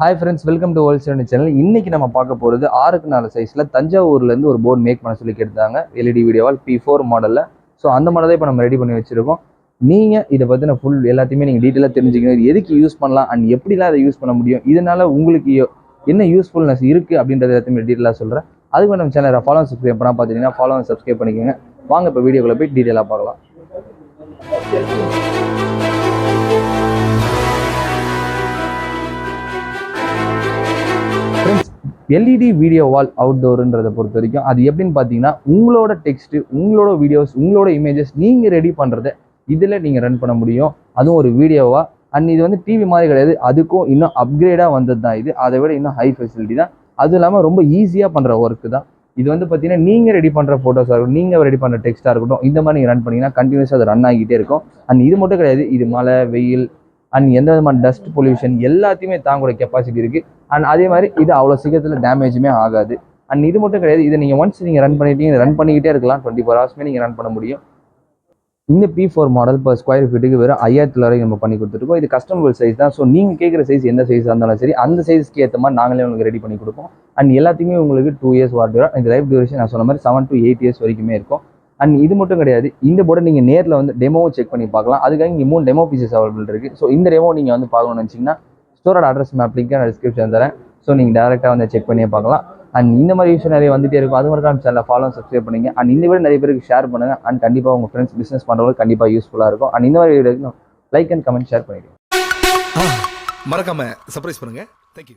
Hi friends, welcome to world seven channel. இன்னைக்கு நம்ம பார்க்க போகிறது 6x4 சைஸில் தஞ்சாவூர்லேருந்து ஒரு போர்டு மேக் பண்ண சொல்லி கேட்டாங்க. எல்இடி வீடியோவால் P4 மாடலில். ஸோ அந்த மாடலை இப்போ நம்ம ரெடி பண்ணி வச்சுருக்கோம். நீங்கள் இதை பற்றின ஃபுல் எல்லாத்தையுமே நீங்கள் டீட்டெயிலாக தெரிஞ்சுக்கணும். எதுக்கு யூஸ் பண்ணலாம் அண்ட் எப்படிலாம் அதை யூஸ் பண்ண முடியும், இதனால் உங்களுக்கு என்ன யூஸ்ஃபுல்னஸ் இருக்குது அப்படின்றத எல்லாத்தையுமே டீட்டெயிலாக சொல்கிறேன். அதுக்கு நம்ம சேனலை ஃபாலோ சப்ஸ்கிரைப் பண்ணால் பார்த்தீங்கன்னா ஃபாலோ சப்ஸ்கிரைப் பண்ணிக்கோங்க. வாங்க இப்போ வீடியோக்குள்ளே போய் டீட்டெயிலாக பார்க்கலாம். எல்இடி வீடியோ வால் அவுட்டோருன்றதை பொறுத்த வரைக்கும் அது எப்படின்னு பார்த்தீங்கன்னா, உங்களோட டெக்ஸ்ட்டு, உங்களோட வீடியோஸ், உங்களோட இமேஜஸ் நீங்கள் ரெடி பண்ணுறதை இதில் நீங்கள் ரன் பண்ண முடியும். அதுவும் ஒரு வீடியோவாக. அண்ட் இது வந்து டிவி மாதிரி கிடையாது, அதுக்கும் இன்னும் அப்கிரேடாக வந்தது தான் இது. அதை விட இன்னும் ஹை ஃபெசிலிட்டி தான். அதுவும் இல்லாமல் ரொம்ப ஈஸியாக பண்ணுற ஒர்க்கு தான் இது. வந்து பார்த்தீங்கன்னா, நீங்கள் ரெடி பண்ணுற ஃபோட்டோஸாக இருக்கட்டும், நீங்கள் ரெடி பண்ணுற டெக்ஸ்ட்டாக இருக்கட்டும், இந்த மாதிரி நீங்கள் ரன் பண்ணிங்கன்னா கண்டினியூஸாக அது ரன் ஆகிட்டே இருக்கும். அண்ட் இது மட்டும் கிடையாது, இது மழை, வெயில் அண்ட் எந்த விதமான டஸ்ட் பொல்யூஷன் எல்லாத்தையுமே தாங்கக்கூடிய கெப்பாசிட்டி இருக்குது. அண்ட் அதே மாதிரி இது அவ்வளோ சீக்கிரத்தில் டேமேஜுமே ஆகாது. அண்ட் இது மட்டும் கிடையாது, இதை நீங்கள் ஒன்ஸ் நீங்கள் ரன் பண்ணிட்டீங்க, ரன் பண்ணிக்கிட்டே இருக்கலாம். 24 ஹவர்ஸ்மே நீங்கள் ரன் பண்ண முடியும். இந்த P4 மாடல் இப்போ ஸ்கொயர் ஃபீட்டுக்கு வெறும் 5000 வரைக்கும் நம்ம பண்ணி கொடுத்துருக்கோம். இது கஸ்டமபிள் சைஸ் தான். ஸோ நீங்கள் கேட்குற சைஸ் எந்த சைஸாக இருந்தாலும் சரி, அந்த சைஸ்க்கு ஏற்ற மாதிரி நாங்களே உங்களுக்கு ரெடி பண்ணி கொடுப்போம். அண்ட் எல்லாத்தையுமே உங்களுக்கு 2 இயர்ஸ் வாரண்டி வரும். இந்த லைஃப் டியூரேஷன் நான் சொன்ன மாதிரி 7 to 8 இயர்ஸ் வரைக்குமே இருக்கும். அண்ட் இது மட்டும் கிடையாது, இந்த போர்டை நீங்கள் நேரில் வந்து டெமோவும் செக் பண்ணி பார்க்கலாம். அதுக்காக இங்கே 3 டெமோ பீசஸ் அவைலபிள் இருக்குது. ஸோ இந்த டெமோ நீங்கள் வந்து பார்க்கணும்னு நினச்சிங்கன்னா ஸ்டோரோட அட்ரஸ் மேப் லிங்க் நான் டிஸ்கிரிப்ஷன் தரேன். ஸோ நீங்கள் டேரெக்டாக வந்து செக் பண்ணியே பார்க்கலாம். அண்ட் இந்த மாதிரி விஷயம் நிறைய வந்துட்டே இருக்கும். அது மாதிரி சேனலை ஃபாலோ சப்ஸ்கிரைப் பண்ணிங்க. அண்ட் இந்த வீடியோ நிறைய பேருக்கு ஷேர் பண்ணுங்கள். அண்ட் கண்டிப்பாக உங்கள் ஃப்ரெண்ட்ஸ் பிஸ்னஸ் பண்ணுறவங்களுக்கு கண்டிப்பாக யூஸ்ஃபுல்லாக இருக்கும். அண்ட் இந்த மாதிரி வீடியோக்கு லைக் அண்ட் கமெண்ட் ஷேர் பண்ணிடுங்க. மறக்காம சர்ப்ரைஸ் பண்ணுங்க. தேங்க்யூ.